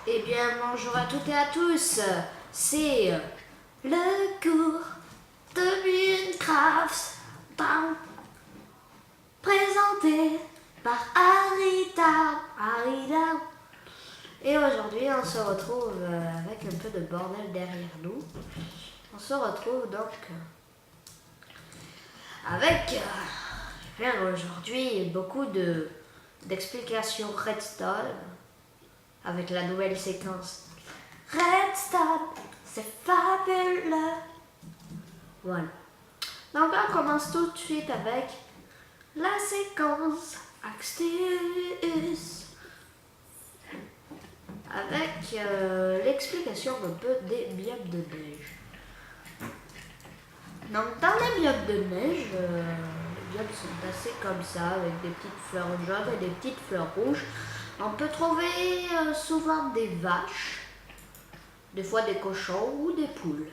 Eh bien, bonjour à toutes et à tous. C'est le cours de Minecraft présenté par Arida. Et aujourd'hui, on se retrouve avec un peu de bordel derrière nous. On se retrouve donc avec aujourd'hui beaucoup d'explications redstone avec la nouvelle séquence. Redstone, c'est fabuleux. Voilà. Donc on commence tout de suite avec la séquence Axtius. Avec l'explication un peu des biomes de neige. Donc dans les biomes de neige, les biomes sont assez comme ça, avec des petites fleurs jaunes et des petites fleurs rouges. On peut trouver souvent des vaches, des fois des cochons ou des poules.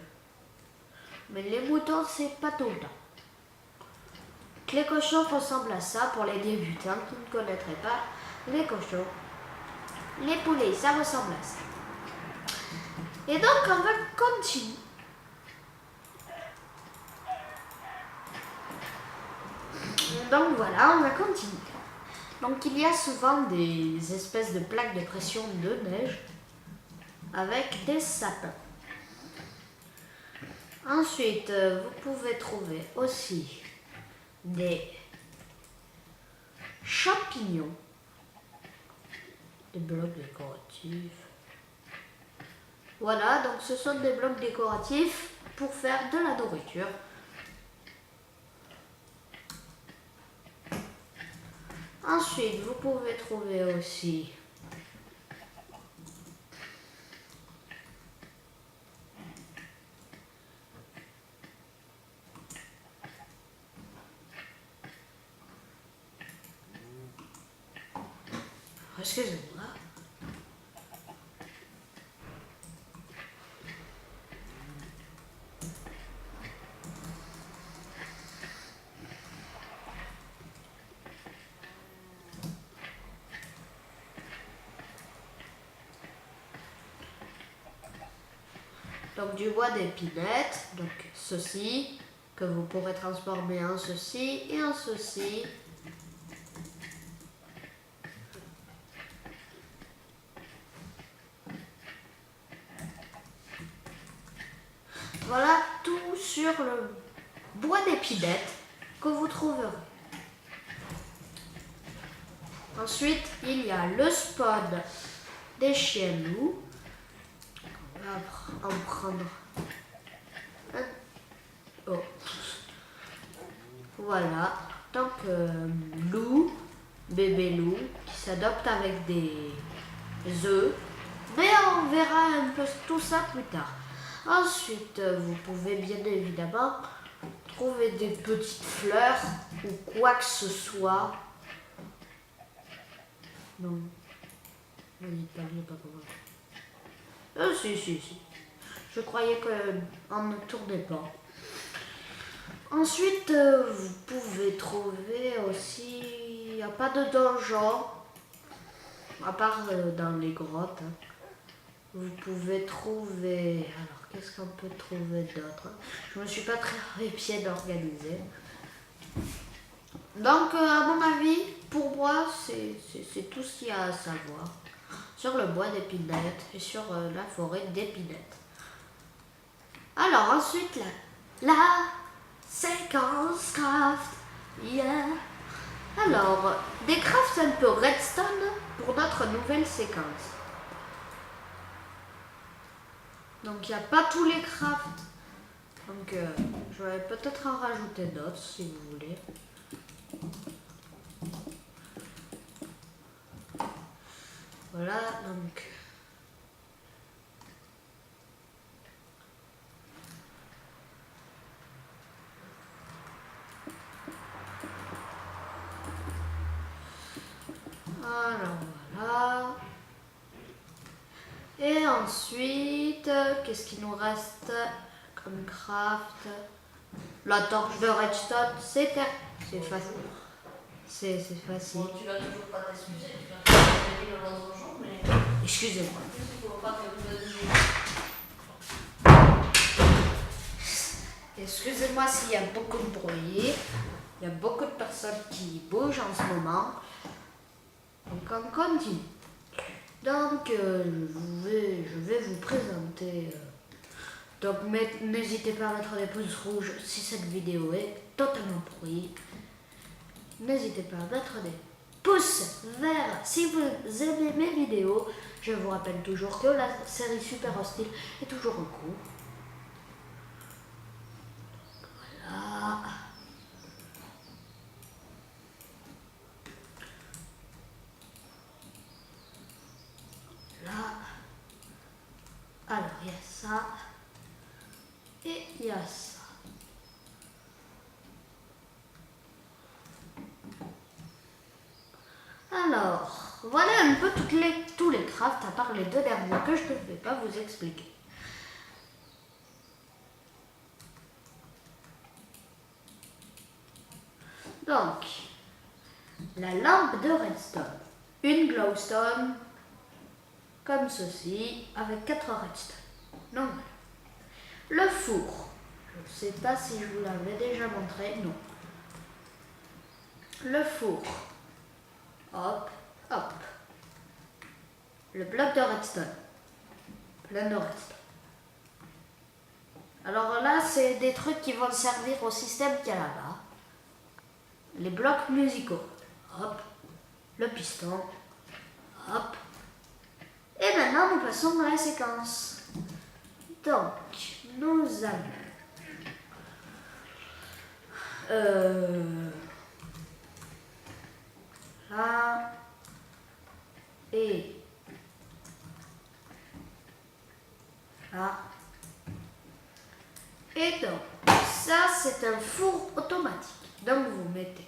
Mais les moutons, c'est pas tout le temps. Les cochons ressemblent à ça pour les débutants qui ne connaîtraient pas les cochons. Les poulets, ça ressemble à ça. Et donc, on va continuer. Donc voilà, on va continuer. Donc il y a souvent des espèces de plaques de pression de neige avec des sapins. Ensuite, vous pouvez trouver aussi des champignons, des blocs décoratifs. Voilà, donc ce sont des blocs décoratifs pour faire de la nourriture. Ensuite, vous pouvez trouver aussi excusez-moi. Donc du bois d'épinette, donc ceci, que vous pourrez transformer en ceci et en ceci. Voilà tout sur le bois d'épinette que vous trouverez. Ensuite, il y a le spawn des chiens loups. On va en prendre un. Oh. Voilà. Donc, loup, bébé loup, qui s'adopte avec des œufs. Mais on verra un peu tout ça plus tard. Ensuite, vous pouvez bien évidemment trouver des petites fleurs ou quoi que ce soit. Non. Ne dites pas, je n'ai pas compris. Si. Je croyais qu'on ne tournait pas. Ensuite, vous pouvez trouver aussi... Il n'y a pas de donjon, à part dans les grottes. Vous pouvez trouver... Alors, qu'est-ce qu'on peut trouver d'autre? Je ne me suis pas très bien organisée. Donc, à mon avis, pour moi, c'est tout ce qu'il y a à savoir sur le bois d'épinette et sur la forêt d'épinette. Alors, ensuite, la séquence craft. Yeah. Alors, des crafts un peu redstone pour notre nouvelle séquence. Donc, il n'y a pas tous les crafts. Donc, je vais peut-être en rajouter d'autres si vous voulez. Voilà, donc. Alors, voilà. Et ensuite, qu'est-ce qu'il nous reste comme craft? La torche de redstone, c'est facile. C'est facile. Bon, tu vas toujours pas t'excuser, tu vas pas t'excuser dans un jour, mais... Excusez-moi. pas que vous disiez. Excusez-moi s'il y a beaucoup de bruit. Il y a beaucoup de personnes qui bougent en ce moment. Donc on continue. Donc je vais vous présenter. Donc n'hésitez pas à mettre des pouces rouges si cette vidéo est totalement pourrie. N'hésitez pas à mettre des pouces verts si vous aimez mes vidéos. Je vous rappelle toujours que la série Super Hostile est toujours en cours. Voilà. Là. Alors, il y a ça. Et il y a ça. Alors, voilà un peu tous les crafts, à part les deux derniers que je ne vais pas vous expliquer. Donc, la lampe de redstone. Une glowstone, comme ceci, avec 4 redstone. Donc, le four. Je ne sais pas si je vous l'avais déjà montré, non. Le four. Hop, hop. Le bloc de redstone. Plein de redstone. Alors là, c'est des trucs qui vont servir au système qu'il y a là-bas. Les blocs musicaux. Hop. Le piston. Hop. Et maintenant, nous passons à la séquence. Donc, nous allons... là. Et... là. Et donc, ça, c'est un four automatique. Donc, vous mettez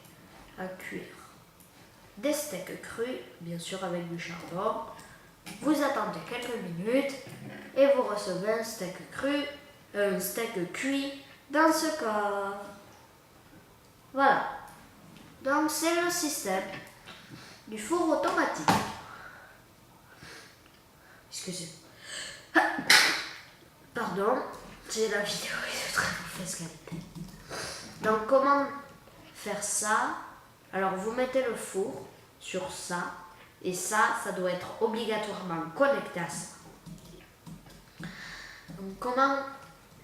à cuire des steaks crus, bien sûr avec du charbon. Vous attendez quelques minutes et vous recevez un steak cru, un steak cuit dans ce corps. Voilà. Donc c'est le système du four automatique. Excusez-moi. Pardon, c'est la vidéo est de très mauvaise qualité. Donc comment faire ça? Alors vous mettez le four sur ça. Et ça doit être obligatoirement connecté à ça. Donc comment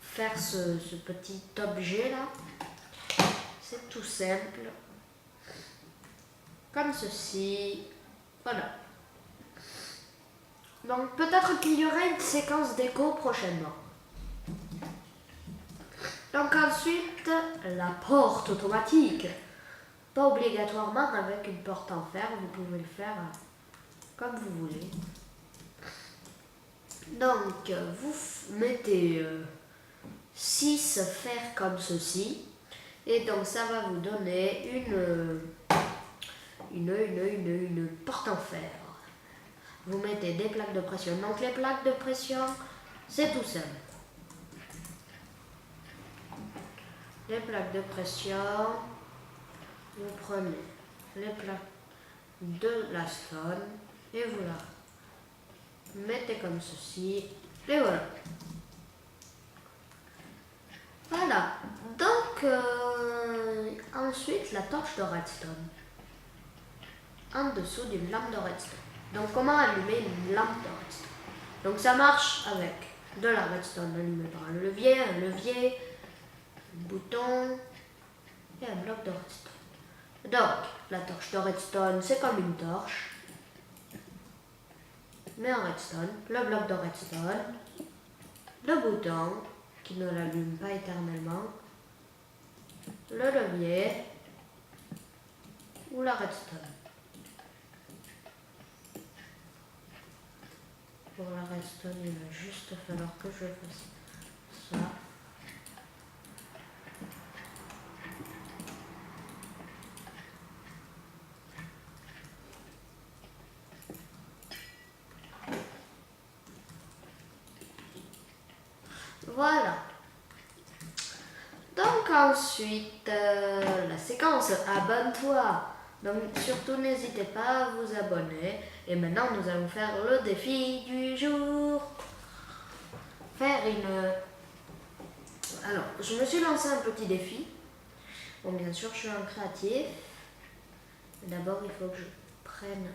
faire ce petit objet là? C'est tout simple. Comme ceci. Voilà. Donc peut-être qu'il y aura une séquence d'écho prochainement. Donc ensuite, la porte automatique. Pas obligatoirement avec une porte en fer, vous pouvez le faire comme vous voulez. Donc, vous mettez 6 fers comme ceci. Et donc, ça va vous donner une porte en fer. Vous mettez des plaques de pression. Donc, les plaques de pression, c'est tout simple. Les plaques de pression, vous prenez les plaques de la stone et vous la mettez comme ceci et voilà. Voilà. Donc ensuite la torche de redstone en dessous d'une lampe de redstone. Donc comment allumer une lampe de redstone? Donc ça marche avec de la redstone allumée par un levier, un bouton et un bloc de redstone. Donc, la torche de redstone, c'est comme une torche, mais en redstone, le bloc de redstone, le bouton, qui ne l'allume pas éternellement, le levier, ou la redstone. Pour la redstone, il va juste falloir que je fasse ça. Voilà. Donc ensuite, la séquence abonne-toi Donc surtout n'hésitez pas à vous abonner. Et maintenant nous allons faire le défi du jour. Faire une... Alors, je me suis lancé un petit défi. Bon, bien sûr, je suis un créatif. D'abord, il faut que je prenne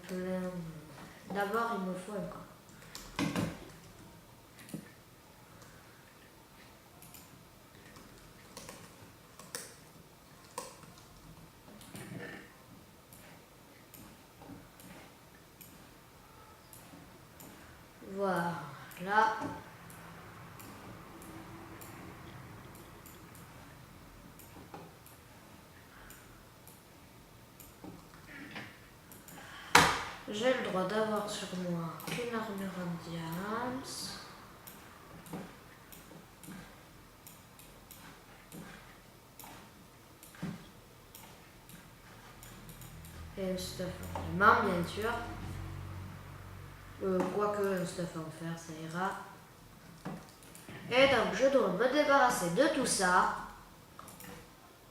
plein... D'abord, il me faut un corps. Voilà. J'ai le droit d'avoir sur moi une armure en diams. Et un stuff en diamant, bien sûr. Quoique un stuff en fer, ça ira. Et donc, je dois me débarrasser de tout ça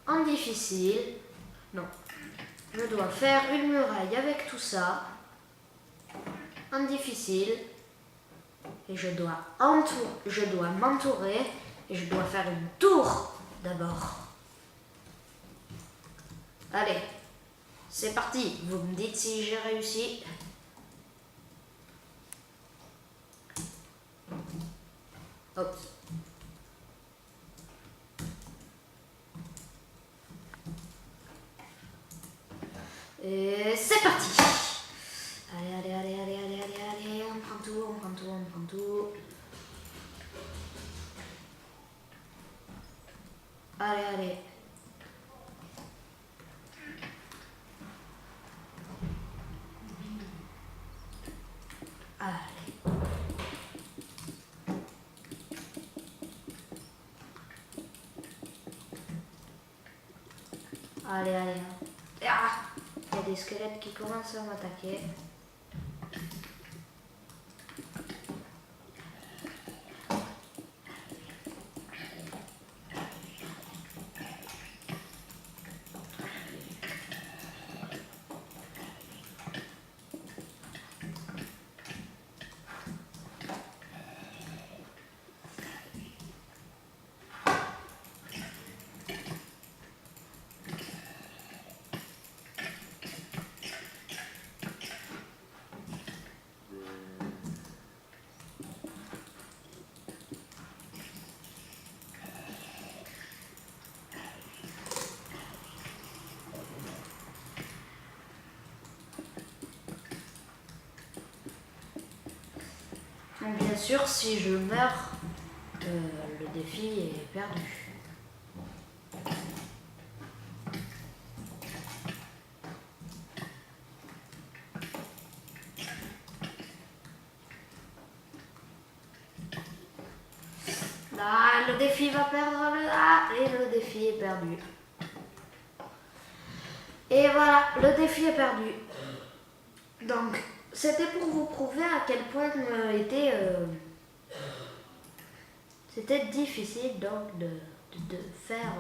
en difficile. Non. Je dois faire une muraille avec tout ça en difficile. Et je dois m'entourer et je dois faire une tour d'abord. Allez, c'est parti. Vous me dites si j'ai réussi. Hop. Et c'est parti. Allez, allez, allez, allez, allez, allez, allez. On prend tout, on prend tout, on prend tout. Allez, allez. Allez. Allez, allez. Ah, il y a des squelettes qui commencent à m'attaquer. Donc bien sûr, si je meurs, le défi est perdu. Ah, le défi va perdre le... Ah, et le défi est perdu. Et voilà, le défi est perdu. Donc, c'était pour vous prouver à quel point c'était difficile donc de faire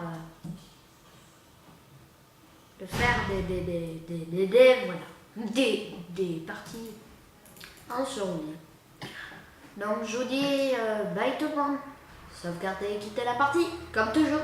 des parties en survie. Donc je vous dis bye tout le monde. Sauvegardez et quittez la partie, comme toujours.